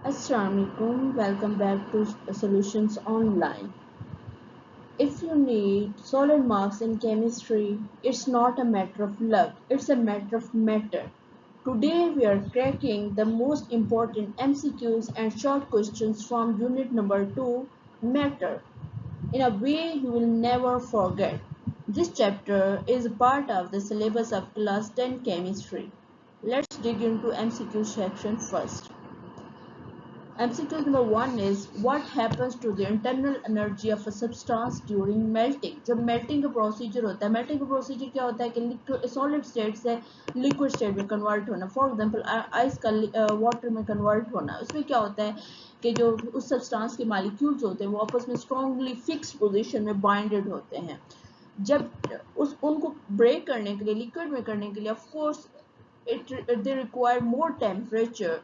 Assalamualaikum. Welcome back to Solutions Online. If you need solid marks in chemistry, it's not a matter of luck, it's a matter of matter. Today we are cracking the most important MCQs and short questions from unit number 2, Matter, in a way you will never forget. This chapter is a part of the syllabus of class 10 chemistry. Let's dig into MCQ section first. MCQ number 1 is what happens to the internal energy of a substance during melting. जब melting का procedure होता है, melting का procedure क्या होता है कि solid state से liquid state में convert होना. For example, ice का water में convert होना. उसमें क्या होता है कि जो उस substance के molecules होते हैं वो आपस में strongly fixed position में binded होते हैं. जब उनको break करने के लिए, liquid में करने के लिए, of course they require more temperature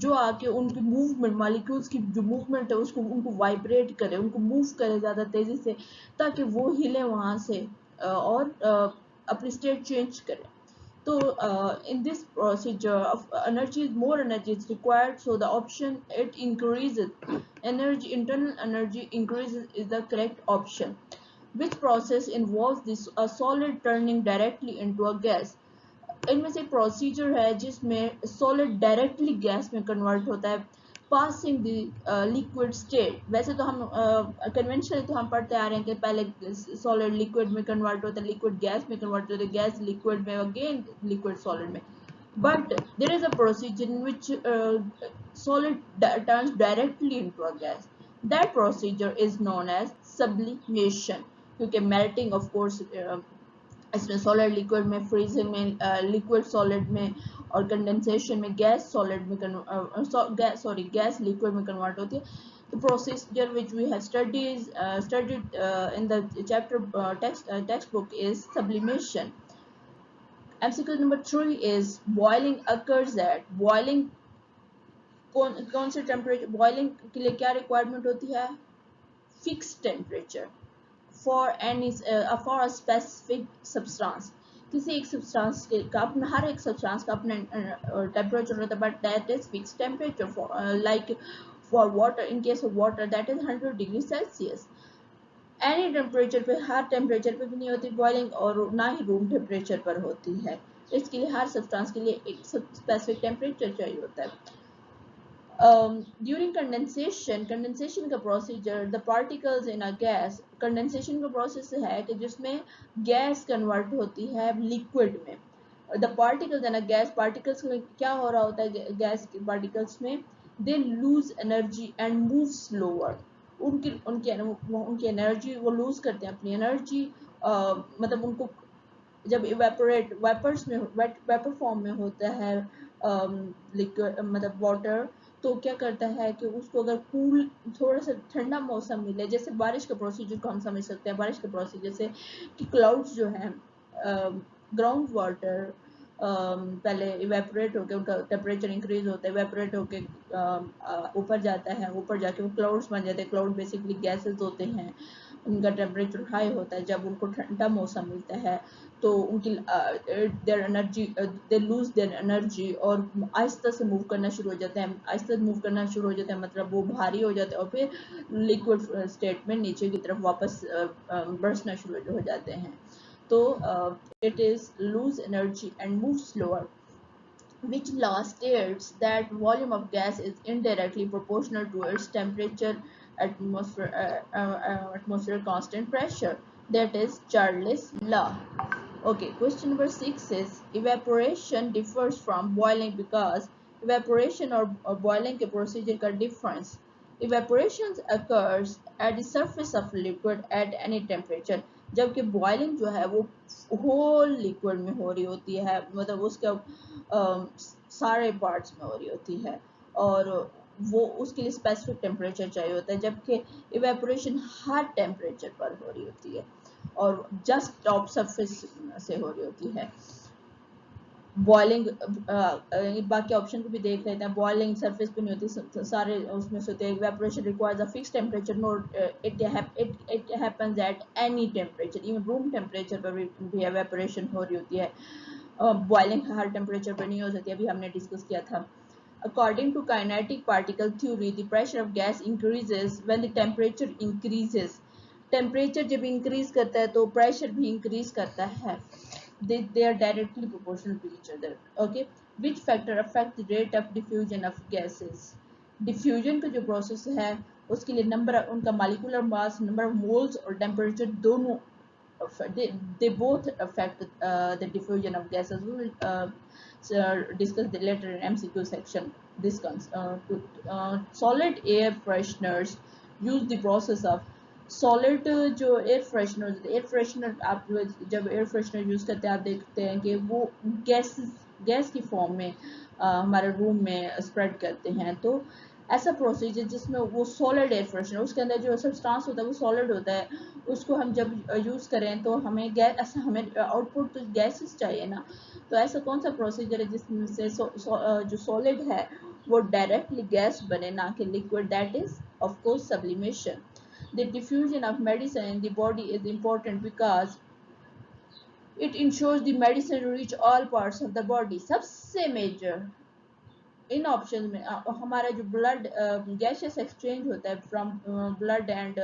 जो आके उनकी मूवमेंट मॉलिक्यूल्स की जो मूवमेंट है उसको उनको वाइब्रेट करे, उनको मूव करे ज़्यादा तेज़ी से ताकि वो हिले वहाँ से और अपनी स्टेट चेंज करे. तो in this procedure of energy more energy is required, so the option it increases energy, internal energy increases is the correct option. Which process involves this a solid turning directly into a gas? इनमें से procedure है जिसमें solid directly gas में convert होता है passing the liquid state. वैसे तो हम कन्वेंशनली तो हम पढ़ते आ रहे हैं कि पहले सॉलिड लिक्विड में कन्वर्ट होता है, लिक्विड गैस में कन्वर्ट होता है, गैस लिक्विड में, अगेन लिक्विड सॉलिड में. But there is a procedure in which solid turns directly into a gas. That procedure is known as sublimation. क्योंकि melting of course इसमें solid liquid में, freezing में liquid solid में, और condensation में gas solid में gas liquid में convert होती है. The procedure which we have studied in the chapter textbook is sublimation. MCQ number 3 is boiling occurs at boiling. कौन से टेम्परेचर बॉइलिंग के लिए क्या रिक्वायरमेंट होती है? Fixed temperature for any for a specific substance. किसी एक substance का अपना, हर एक substance का अपना temperature होता है, but that is fixed temperature. For like for water, in case of water that is 100 degrees Celsius. Any temperature पे, हर temperature पे भी नहीं होती boiling और ना ही room temperature पर होती है. इसके लिए हर substance के लिए एक specific temperature चाहिए होता है. During condensation का procedure, the particles in a gas, condensation का process है कि जिसमें gas convert होती है liquid में. The particles in a gas, particles में क्या हो रहा होता है gas के particles में? They lose energy and move slower. उनकी energy वो lose करते हैं अपनी energy, मतलब उनको जब evaporate vapors में vapor form में होता है liquid मतलब water, तो क्या करता है कि उसको अगर कूल थोड़ा सा ठंडा मौसम मिले, जैसे बारिश का प्रोसीजर को हम समझ सकते हैं, बारिश के प्रोसीजर से कि क्लाउड्स जो हैं ग्राउंड वाटर पहले इवेपोरेट होकर उनका टेम्परेचर इंक्रीज होता है, इवेपोरेट होकर ऊपर जाता है, ऊपर जाके वो क्लाउड्स बन जाते हैं. क्लाउड बेसिकली गैसेस होते हैं, उनका टेम्परेचर हाई होता है. जब उनको ठंडा मौसम मिलता है तो उनकी their energy they lose their energy और आहिस्ता से मूव करना शुरू हो जाते हैं. आहिस्ता मूव करना शुरू हो जाता है मतलब वो भारी हो जाते हैं और फिर लिक्विड स्टेट में नीचे की तरफ वापस बरसना शुरू हो जाते हैं. तो it is lose energy and move slower. Which law states that volume of gas is indirectly proportional to its temperature, atmosphere constant pressure? That is Charles law. Okay, question number 6 is evaporation differs from boiling because evaporation or boiling के procedure का difference. Evaporation occurs at the surface of liquid at any temperature. जबकि boiling जो है वो whole liquid में हो रही होती है, मतलब उसका सारे पार्ट्स में हो रही होती है और वो उसके लिए स्पेसिफिक टेम्परेचर चाहिए होता है, जबकि इवेपोरेशन हर टेम्परेचर पर हो रही होती है और जस्ट टॉप सरफेस से हो रही होती है. बॉइलिंग बाकी ऑप्शन को भी देख लेते हैं. बॉइलिंग सरफेस पे नहीं होती, सारे उसमें से होते हैं. Evaporation requires a fixed temperature, note it happens at any temperature, even room temperature पर भी इवेपोरेशन हो रही होती है. बॉइलिंग हर टेम्परेचर पर नहीं हो सकती, अभी हमने डिस्कस किया था. According to kinetic particle theory, the pressure of gas increases when the temperature increases. Temperature जब increase करता है तो pressure भी increase करता है. They are directly proportional to each other. Okay, which factor affect the rate of diffusion of gases? Diffusion का जो process है उसके लिए number उनका molecular mass, number of moles और temperature दोनों they both affect the diffusion of gases. We will discuss the later in MCQ section. This comes solid air fresheners use the process of solid जो air freshener आप जब air freshener use करते हैं आप देखते हैं कि वो गैस की फॉर्म में हमारे रूम में स्प्रेड करते हैं. तो ऐसा प्रोसीजर जिसमें वो सॉलिड एयर फ्रेशनर उसके अंदर जो सब्सटेंस होता है वो सॉलिड होता है, उसको हम जब यूज़ करें तो हमें गैस ऐसा हमें आउटपुट तो गैसेस चाहिए ना. तो ऐसा कौन सा प्रोसीजर है जिसमें से जो सॉलिड है वो डायरेक्टली गैस बने ना कि liquid? That is of course sublimation. The diffusion of medicine in the body is important because it ensures the medicine reach all parts of the body. सबसे major इन ऑप्शन में हमारा जो blood gases exchange होता है from blood and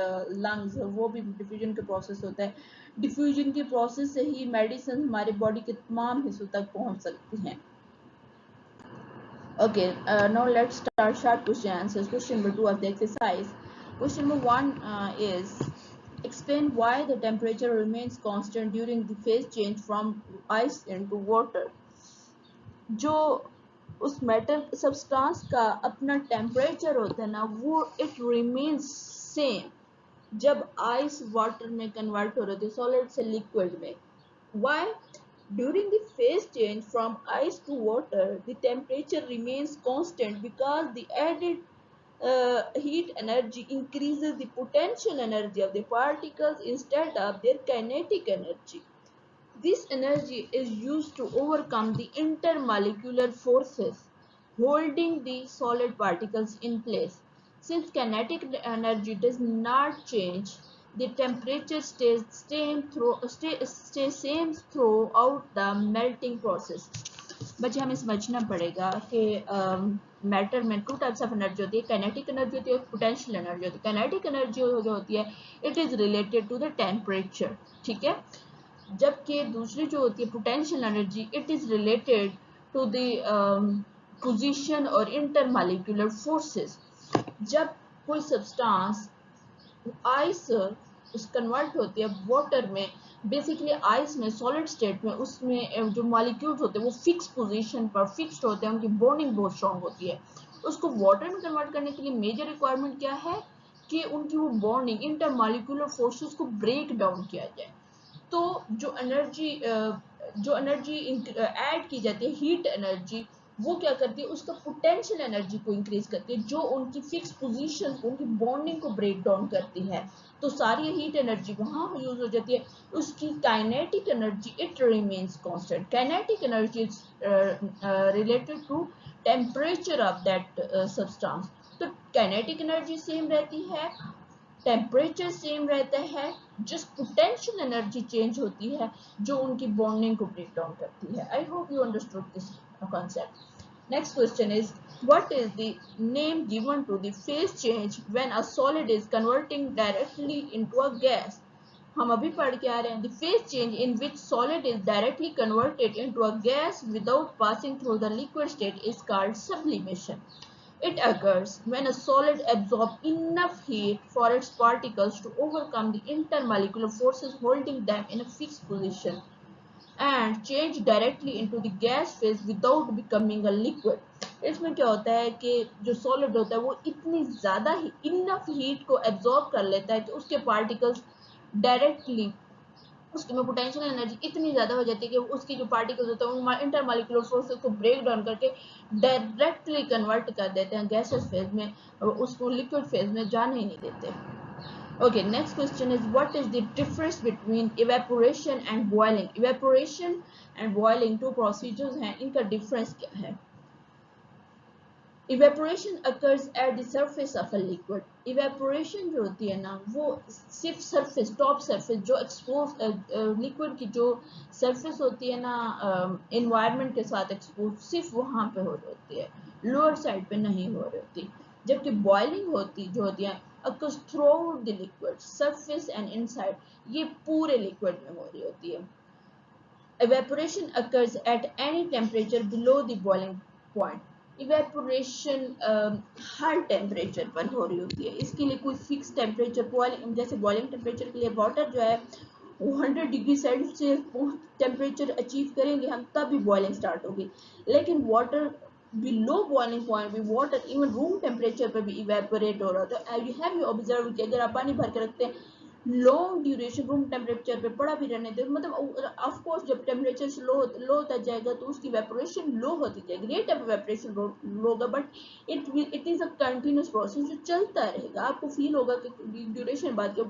lungs, वो भी diffusion के process होता है. डिफ्यूजन के प्रोसेस से ही मेडिसिन हमारे बॉडी के तमाम हिस्सों तक पहुंच सकती हैं. Okay, now let's start short question answers. Question number 2 of the exercise. Question number 1 is explain why the temperature remains constant during the phase change from ice into water. जो उस मेटल सब्सटेंस का अपना temperature होता है ना वो it remains same जब ice water में कन्वर्ट हो रहे थे सॉलिड से लिक्विड में. Y? During the phase change from ice to water, the temperature remains constant because the added heat energy increases the potential energy of the particles instead of their kinetic energy. This energy is used to overcome the intermolecular forces holding the solid particles in place. Since kinetic energy does not change, the temperature stays same throughout the melting process. बच्चे हमें समझना पड़ेगा कि matter में two types of energy होती है, kinetic energy होती है और पोटेंशियल एनर्जी होती है. काइनेटिक एनर्जी जो होती है it is related to the temperature, ठीक है, जबकि दूसरी जो होती है potential energy it is related to the position और इंटरमॉलिक्यूलर फोर्सेस. जब कोई सब्सटेंस आइस कन्वर्ट होती है वाटर में, बेसिकली आइस में सॉलिड स्टेट में उसमें जो मॉलिक्यूल्स होते हैं वो फिक्स पोजीशन पर फिक्स्ड होते हैं, उनकी बॉन्डिंग बहुत स्ट्रॉन्ग होती है. उसको वाटर में कन्वर्ट करने के लिए मेजर रिक्वायरमेंट क्या है कि उनकी वो बॉन्डिंग इंटरमॉलिक्यूलर फोर्सेस को ब्रेक डाउन किया जाए. तो जो एनर्जी ऐड की जाती है हीट एनर्जी वो क्या करती है उसका पोटेंशियल एनर्जी को इंक्रीज करती है जो उनकी फिक्स पोजीशन उनकी बॉन्डिंग को ब्रेक डाउन करती है. तो सारी हीट एनर्जी वहाँ यूज हो जाती है. उसकी kinetic energy it remains constant. Kinetic energy is related to temperature of that substance. तो काइनेटिक एनर्जी सेम रहती है, टेम्परेचर सेम रहता है, जस्ट पोटेंशियल एनर्जी चेंज होती है जो उनकी बॉन्डिंग को ब्रेक डाउन करती है. I hope you understood this concept. Next question is what is the name given to the phase change when a solid is converting directly into a gas? हम अभी पढ़ के आ रहे हैं the phase change in which solid is directly converted into a gas without passing through the liquid state is called sublimation. It occurs when a solid absorbs enough heat for its particles to overcome the intermolecular forces holding them in a fixed position and change directly into the gas phase without becoming a liquid. इसमें क्या होता है कि जो solid होता है वो इतनी ज़्यादा इनफ हीट को एब्जॉर्ब कर लेता है कि उसके पार्टिकल्स डायरेक्टली उसकी में पोटेंशियल एनर्जी इतनी ज़्यादा हो जाती है कि उसकी जो पार्टिकल्स होते हैं उन इंटरमॉलिक्यूलर फोर्सेस को ब्रेक डाउन करके डायरेक्टली कन्वर्ट कर देते हैं गैसेस फेज में, उसको लिक्विड फेज में जाने ही नहीं देते. Okay, next question is what is the difference between evaporation and boiling? Evaporation and boiling two procedures हैं, इनका difference क्या है? Evaporation occurs at the surface of a liquid. Evaporation जो होती है ना वो सिर्फ surface, top surface जो expose liquid की जो surface होती है ना environment के साथ expose सिर्फ वहाँ पे हो जाती है. लोअर साइड पे नहीं हो रही होती, जबकि बॉइलिंग होती जो होती है occurs throughout the liquid surface and inside, ये पूरे लिक्विड में हो रही होती है। Evaporation occurs at any temperature below the boiling point. Evaporation her temperature पर हो रही होती है, इसके लिए कोई फिक्स टेम्परेचर बॉइलिंग, जैसे बॉइलिंग टेम्परेचर के लिए वाटर जो है वो 100 डिग्री सेल्सियस टेम्परेचर अचीव करेंगे हम तब भी बॉइलिंग स्टार्ट होगी, लेकिन वाटर बिलो बॉइलिंग पॉइंट भी वाटर इवन रूम टेम्परेचर पर भी इवेपोरेट हो रहा है। तो यू हैव यू ऑब्जर्व कि अगर आप पानी भर के रखते हैं लॉन्ग ड्यूरेशन रूम टेम्परेचर पे पड़ा भी रहने दे, मतलब ऑफ कोर्स जब टेम्परेचर लो होता जाएगा तो उसकी वेपोरेशन लो होती जाएगी, रेट ऑफ वेपोरेशन लो होगा, but it is a continuous process जो चलता रहेगा। आपको फील होगा कि ड्यूरेशन बाद के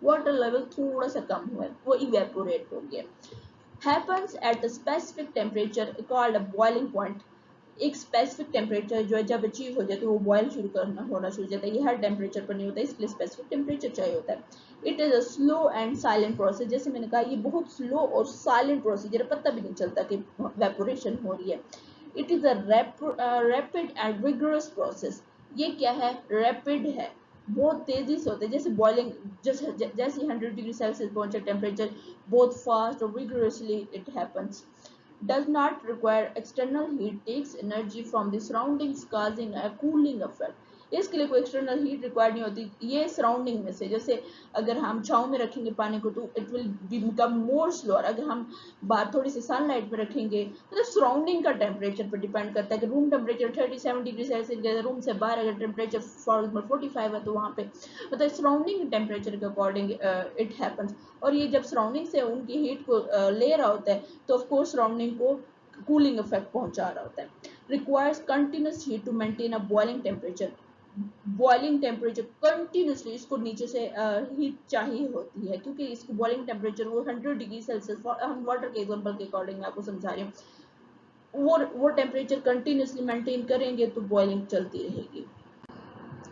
वाटर लेवल थोड़ा सा कम हुआ है, वो इवेपोरेट हो गया। Happens at a specific temperature called a boiling point. एक स्पेसिफिक टेम्परेचर जो है जब अचीव हो जाए तो वो बॉयल शुरू करना होना शुरू हो जाता है, ये हर टेम्परेचर पर नहीं होता है, इसलिए स्पेसिफिक टेम्परेचर चाहिए होता है। It is a slow and silent process, जैसे मैंने कहा ये बहुत स्लो और साइलेंट प्रोसीजर, पता भी नहीं चलता कि वेपोरेशन हो रही है। It is a rapid and vigorous process. ये क्या है? रैपिड है, बहुत तेजी से होता है, जैसे बॉइलिंग जैसे 100 डिग्री सेल्सियस पहुंचे टेम्परेचर, बहुत फास्ट और vigorously it happens. Does not require external heat, takes energy from the surroundings causing a cooling effect. इसके लिए कोई एक्सटर्नल हीट रिक्वायर्ड नहीं होती, ये सराउंडिंग में से, जैसे अगर हम छाँव में रखेंगे पानी को तो it will become more slower, अगर हम बाहर थोड़ी सी सनलाइट में रखेंगे, मतलब सराउंडिंग का टेम्परेचर पर डिपेंड करता है कि room temperature 37 degree Celsius, room से बाहर अगर टेम्परेचर फॉर एग्जाम्पल 45 है तो वहाँ पे मतलब सराउंडिंग टेम्परेचर के अकॉर्डिंग इट हैपन्स। और ये जब सराउंडिंग से उनकी हीट को ले रहा होता है तो ऑफ कोर्स सराउंडिंग को कूलिंग इफेक्ट पहुंचा रहा होता है। Requires continuous heat to maintain a boiling temperature. Boiling temperature continuously इसको नीचे से हीट चाहिए होती है, क्योंकि इसको बॉइलिंग टेम्परेचर वो 100 डिग्री सेल्सियस, हम वाटर के एग्जांपल के अकॉर्डिंग आपको समझा रही हूँ, वो टेम्परेचर कंटिन्यूसली मेंटेन करेंगे तो बॉइलिंग चलती रहेगी।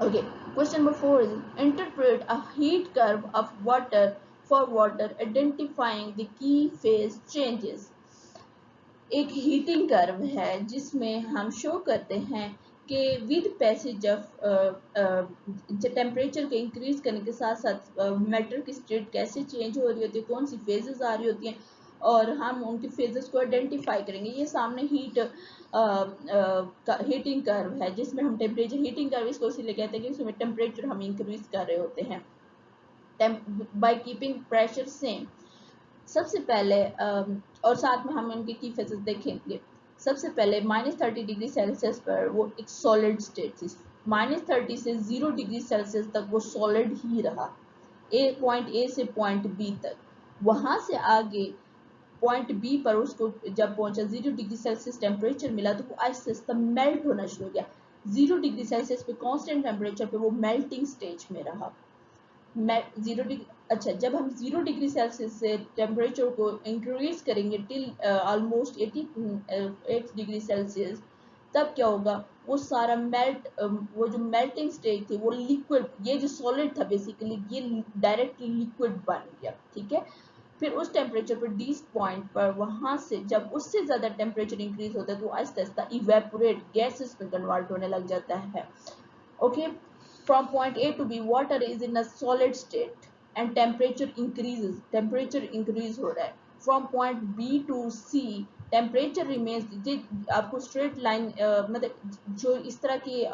Okay, question number 4 is interpret a heat curve of water for water identifying the key phase changes. एक हीटिंग कर्व है जिसमें हम शो करते हैं कि विद पैसेज ऑफ टेम्परेचर के इंक्रीज करने के साथ साथ मैटर की स्टेट कैसे चेंज हो रही होती है, कौन सी फेजेस आ रही होती हैं, और हम उनकी फेजेस को आइडेंटिफाई करेंगे। ये सामने हीटिंग कर्व है जिसमें हम टेम्परेचर, हीटिंग कर्व इसको इसीलिए कहते हैं कि उसमें टेम्परेचर हम इंक्रीज कर रहे होते हैं बाय कीपिंग प्रेशर सेम। सबसे पहले और साथ में हम उनके की फेजेस देखेंगे। सबसे पहले -30 डिग्री सेल्सियस पर वो एक सॉलिड स्टेट थी, -30 से 0 डिग्री सेल्सियस तक वो सॉलिड ही रहा, पॉइंट ए से पॉइंट बी तक। वहां से आगे पॉइंट बी पर उसको जब पहुंचा 0 डिग्री सेल्सियस टेम्परेचर मिला तो वो आहिस्ता आहिस्ता मेल्ट होना शुरू हो गया। 0 डिग्री सेल्सियस पे कांस्टेंट टेम्परेचर पे वो मेल्टिंग स्टेज में रहा। जीरो डिग्री, अच्छा, जब हम 0 डिग्री सेल्सियस से टेम्परेचर को इंक्रीज करेंगे टिल ऑलमोस्ट 88 डिग्री सेल्सियस, तब क्या होगा, वो सारा वो जो मेल्टिंग स्टेज थी वो लिक्विड, ये जो सॉलिड था बेसिकली ये डायरेक्टली लिक्विड बन गया। ठीक है, फिर उस टेम्परेचर पर डी पॉइंट पर वहां से जब उससे ज्यादा टेम्परेचर इंक्रीज होता है तो आहिस्ता आहिस्ता इवेपोरेट गैसेस में कन्वर्ट होने लग जाता है। Okay, from point A to B, water is in a solid state and temperature increases. Temperature increase हो रहा है. From point B to C, temperature remains. आपको straight line मतलब जो इस तरह की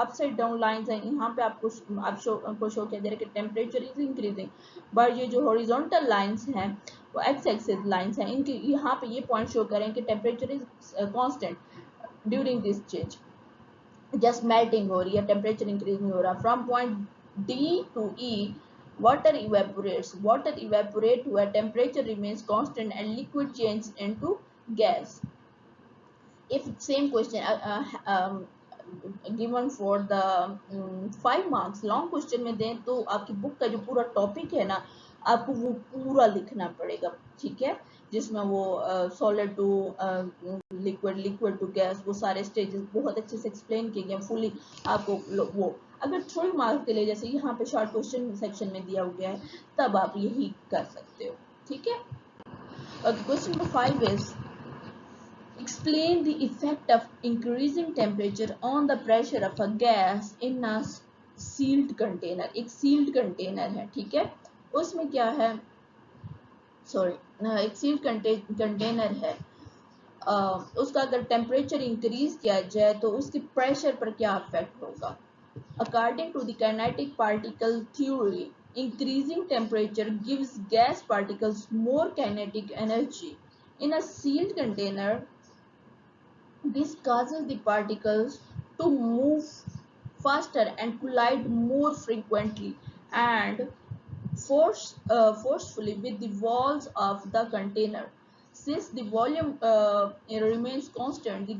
upside down lines हैं, यहाँ पे आपको शो किया जा रहा है कि temperature is increasing. but ये जो horizontal lines हैं वो x axis lines हैं, इनके यहाँ पे ये point शो करें कि temperature is constant during this change, just melting हो रही है, टेम्परेचर इंक्रीज नहीं हो रहा। From point D to E water evaporate हुआ, temperature remains constant and liquid change into gas. if same question given for the 5 marks long question में दें तो आपकी बुक का जो पूरा टॉपिक है ना आपको वो पूरा लिखना पड़ेगा। ठीक है, जिसमें वो solid to liquid, liquid to gas, वो सारे स्टेजेस बहुत अच्छे से एक्सप्लेन किए गए फुली आपको। वो अगर थोड़ी मार्क के लिए जैसे यहाँ पे शॉर्ट क्वेश्चन सेक्शन में दिया गया है तब आप यही कर सकते हो। ठीक है, question number 5 is Explain the effect of increasing temperature on the pressure of a gas in a sealed container. एक sealed container है, ठीक है, उसमें क्या है, सॉरी, एक सील्ड कंटेनर है, उसका अगर टेम्परेचर इंक्रीज किया जाए तो उसके प्रेशर पर क्या इफेक्ट होगा। According to the kinetic particle theory, increasing temperature gives gas particles more kinetic energy. In a sealed container, this causes the particles to move faster and collide more frequently and forcefully with the walls of the container. Since the volume remains constant,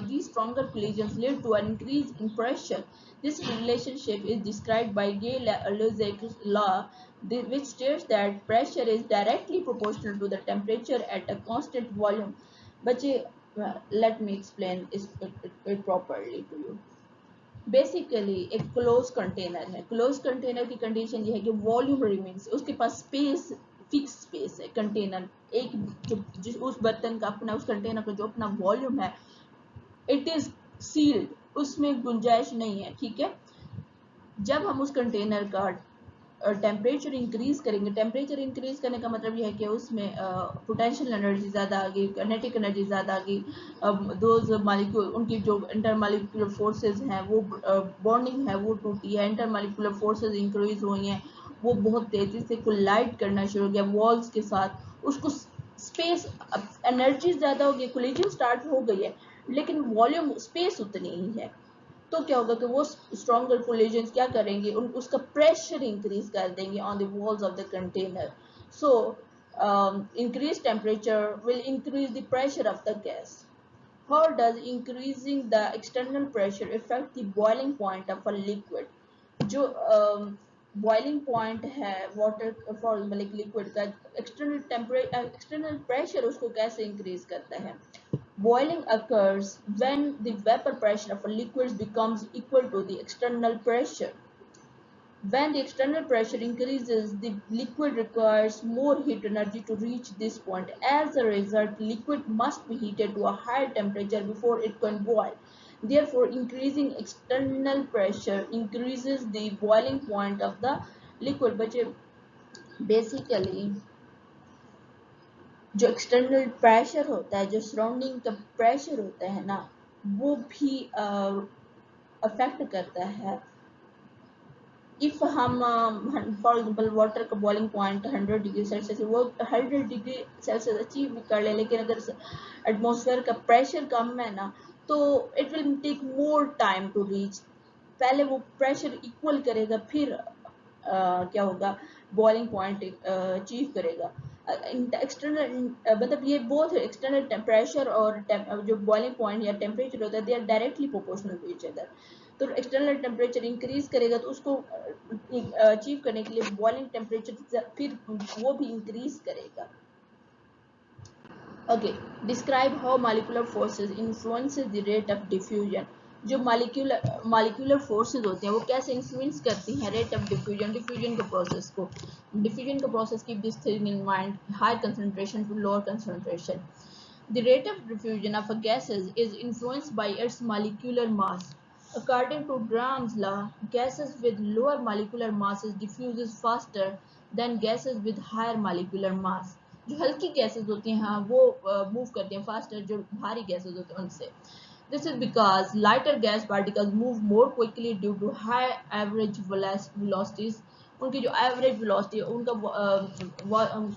these stronger collisions lead to an increase in pressure. This relationship is described by Gay-Lussac's law, which states that pressure is directly proportional to the temperature at a constant volume. But let me explain it properly to you. Basically एक close container है, close container की condition ये है कि volume remains, उसके पास space, fix space है। Container एक जिस उस बर्तन का अपना, उस कंटेनर का जो अपना वॉल्यूम है, इट इज सील्ड, उसमें गुंजाइश नहीं है, ठीक है। जब हम उस कंटेनर का टेम्परेचर इंक्रीज करेंगे, टेम्परेचर इंक्रीज करने का मतलब यह है कि उसमें पोटेंशियल एनर्जी ज़्यादा आ गई, काइनेटिक एनर्जी ज़्यादा आ गई, दोज मालिक्यूल, उनकी जो इंटर मालिक्यूलर फोर्सेज हैं वो बॉन्डिंग है वो टूटी है, इंटर मालिक्यूलर फोर्सेज इंक्रीज हुई हैं, वो बहुत तेज़ी से कोलाइड करना शुरू हो गया वॉल्स के साथ, उसको स्पेस, एनर्जी ज़्यादा हो गई, कोलिजन स्टार्ट हो गई है, लेकिन वॉल्यूम स्पेस उतनी ही है। तो क्या होगा कि वो स्ट्रॉन्गर कोलिजन्स क्या करेंगे, उसका प्रेशर इंक्रीज कर देंगे on the walls of the container. So increased temperature will increase the pressure of the gas. How does increasing the external pressure affect the boiling point of a liquid? जो boiling point है water for मतलब liquid का, external pressure उसको कैसे increase करता है। Boiling occurs when the vapor pressure of a liquid becomes equal to the external pressure. When the external pressure increases, the liquid requires more heat energy to reach this point. As a result, liquid must be heated to a higher temperature before it can boil. Therefore, increasing external pressure increases the boiling point of the liquid. But basically, जो external pressure होता है, जो surrounding का pressure होता है ना, वो भी अफेक्ट करता है। इफ़ हम फॉर एग्जांपल वाटर का बॉइलिंग पॉइंट 100 डिग्री सेल्सियस, वो 100 डिग्री सेल्सियस अचीव भी कर ले, लेकिन अगर एटमॉस्फेयर का प्रेशर कम है ना, तो it will take more time to reach. पहले वो प्रेशर इक्वल करेगा, फिर क्या होगा, बॉइलिंग पॉइंट अचीव करेगा। एक्सटर्नल मतलब ये बोथ एक्सटर्नल प्रेशर और जो बॉइलिंग पॉइंट या टेम्परेचर होता है, they are directly proportional to each other. तो एक्सटर्नल टेम्परेचर इंक्रीज करेगा तो उसको अचीव करने के लिए बॉइलिंग टेम्परेचर फिर वो भी इंक्रीज करेगा। Okay, describe how molecular forces influences the rate of diffusion. जो मॉलिक्यूलर फोर्सेस होते हैं वो कैसे इन्फ्लुएंस करती हैं रेट ऑफ डिफ्यूजन के प्रोसेस को। डिफ्यूजन का process, keep this thing in mind, high concentration to lower concentration. The rate of diffusion of a gases is influenced by its molecular mass. According to Graham's law, gases with lower molecular masses diffuses faster than gases with higher molecular mass. जो हल्की gases होती हैं हाँ, वो move करती हैं faster जो भारी गैसेज होते हैं उनसे। This is because lighter gas particles move more quickly due to high average velocities. उनकी जो एवरेज वेलोसिटी, उनका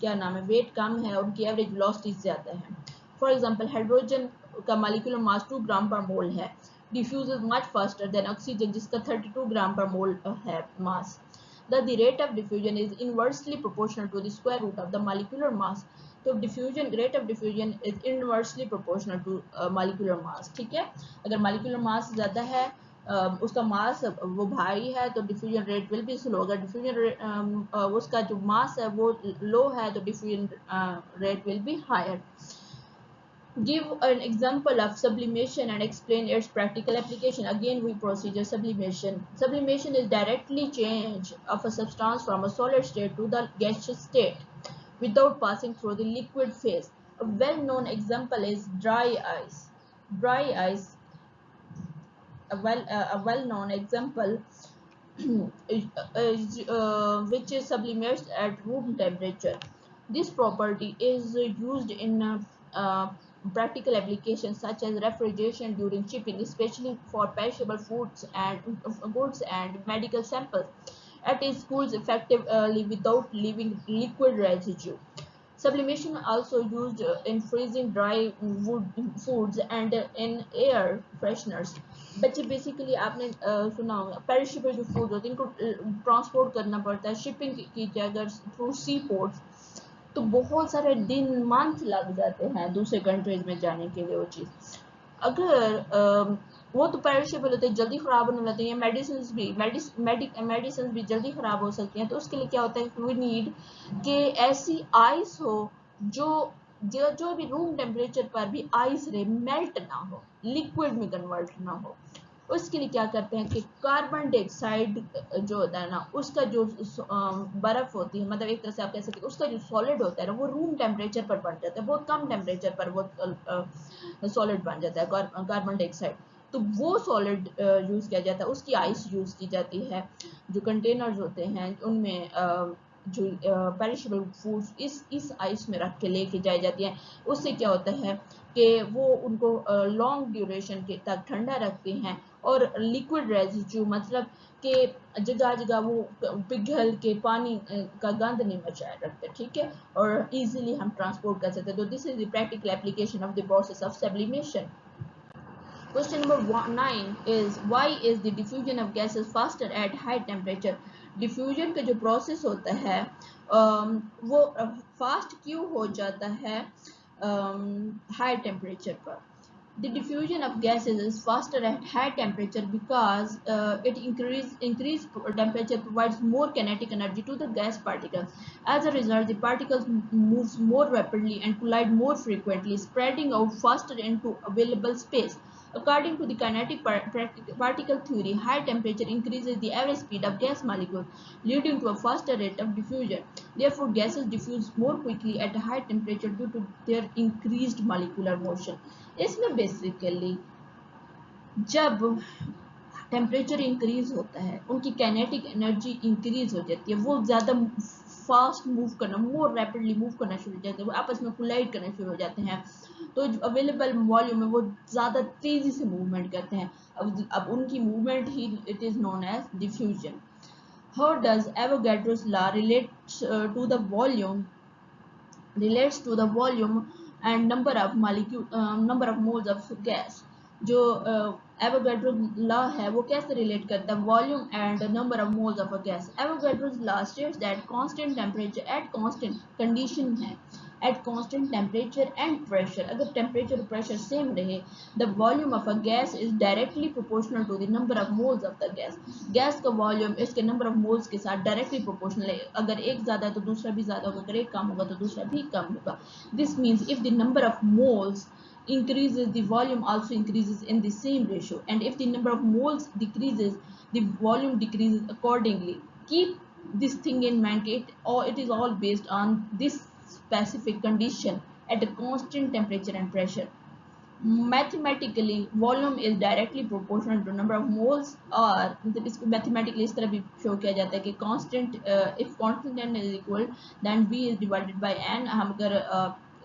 क्या नाम है, वेट कम है, उनकी एवरेज वेलोसिटी ज़्यादा है। फॉर एग्जाम्पल, हाइड्रोजन का मॉलिक्यूलर मास 2 ग्राम पर मोल है, diffuses much faster than oxygen जिसका 32 ग्राम पर मोल है मास। The rate of diffusion is inversely proportional to the square root of the molecular mass. तो diffusion, rate of diffusion is inversely proportional to molecular mass, ठीक है। अगर molecular mass ज़्यादा है, उसका मास वो भारी है, तो diffusion rate will be slow. अगर डिफ्यूजन उसका जो मास है वो लो है, तो diffusion rate will be higher. Give an example of sublimation and explain its practical application. Again, we procedure sublimation. Sublimation is directly change of a substance from a solid state to the gaseous state without passing through the liquid phase. A well-known example is dry ice. Dry ice, a well-known example which is submerged at room temperature. This property is used in practical applications such as refrigeration during shipping, especially for perishable foods and goods and medical samples. It is cools effectively without leaving liquid residue. Sublimation also used in freezing dry wood foods and in air fresheners. बच्चे basically आपने सुना होगा perishable जो food होते हैं इनको transport करना पड़ता है शिपिंग की जाए अगर थ्रू सी पोर्ट्स तो बहुत सारे दिन मंथ लग जाते हैं दूसरे कंट्रीज में जाने के लिए वो चीज़ अगर वो तो पेरिशेबल होते हैं जल्दी ख़राब होने लगते हैं मेडिसिन भी जल्दी ख़राब हो सकती हैं तो उसके लिए क्या होता है वी नीड कि ऐसी आइस हो जो जो भी रूम टेम्परेचर पर भी आइस रहे मेल्ट ना हो लिक्विड में कन्वर्ट ना हो उसके लिए क्या करते हैं कि कार्बन डाइऑक्साइड जो होता है ना उसका जो बर्फ होती है मतलब एक तरह से आप कह सकते हैं उसका जो सॉलिड होता है ना वो रूम टेम्परेचर पर बन जाता है बहुत कम टेम्परेचर पर वो सॉलिड बन जाता है कार्बन डाइऑक्साइड तो वो सॉलिड यूज़ किया जाता है उसकी आइस यूज़ की जाती है जो कंटेनर्स होते हैं उनमें जो पेरिशेबल फूड्स इस आइस में रख के लेके जाई जाती हैं उससे क्या होता है कि वो उनको लॉन्ग ड्यूरेशन के तक ठंडा रखते हैं और लिक्विड रेजिड्यू मतलब कि जगह जगह वो पिघल के पानी का गंद नहीं मचाए रखते ठीक है और इजीली हम ट्रांसपोर्ट कर सकते हैं तो this is the practical application of the process of sublimation Question number 9 is why is the diffusion of gases faster at high temperature? Diffusion का जो process होता है वो fast क्यों हो जाता है high temperature पर? The diffusion of gases is faster at high temperature because it increased temperature provides more kinetic energy to the gas particles. As a result, the particles moves more rapidly and collide more frequently, spreading out faster into available space. According to the kinetic particle theory, high temperature increases the average speed of gas molecules, leading to a faster rate of diffusion. Therefore, gases diffuse more quickly at a high temperature due to their increased molecular motion. इसमें basically जब temperature increase होता है उनकी kinetic energy increase हो जाती है वो ज़्यादा फास्ट मूव करना मोर रैपिडली मूव करना शुरू हो जाते हैं वो आपस में कोलाइड करना शुरू हो जाते हैं तो जो अवेलेबल वॉल्यूम है वो ज़्यादा तेज़ी से मूवमेंट करते हैं अब उनकी मूवमेंट ही it is known as diffusion how does Avogadro's law relates to the volume and number of moles of gas जो एवोगैड्रो लॉ है वो कैसे रिलेट करता है volume and number of moles of a gas Avogadro's law states that constant temperature at constant condition है at constant temperature and pressure अगर temperature और pressure same रहे the volume of a gas is directly proportional to the number of moles of the gas gas का volume इसके number of moles के साथ directly proportional है अगर एक ज़्यादा है तो दूसरा भी ज़्यादा होगा अगर एक कम होगा तो दूसरा भी कम होगा this means if the number of moles increases the volume also increases in the same ratio and if the number of moles decreases the volume decreases accordingly keep this thing in mind it is all based on this specific condition at a constant temperature and pressure mathematically volume is directly proportional to number of moles और मतलब इसको mathematically इस तरह भी show किया जाता है कि constant if constant n is equal then b is divided by n हम अगर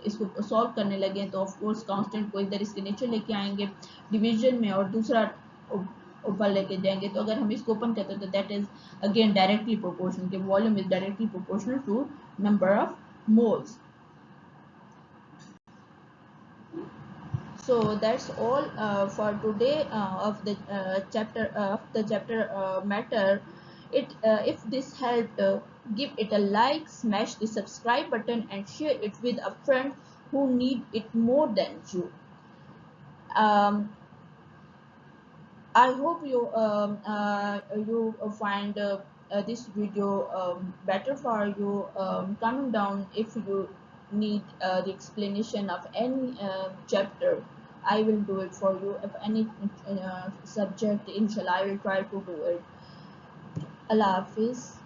इसको सॉल्व करने लगे तो ऑफ कोर्स कांस्टेंट को इधर इसके नीचे लेके आएंगे डिवीजन में और दूसरा ऊपर लेके जाएंगे तो अगर हम इसको ओपन करते हैं तो that is again directly proportional कि volume is directly proportional to number of moles so that's all for today of the chapter matter it if this helped give it a like smash the subscribe button and share it with a friend who need it more than you um, I hope you find this video better for you comment down if you need the explanation of any chapter I will do it for you if any subject inshallah I will try to do it Allah Hafiz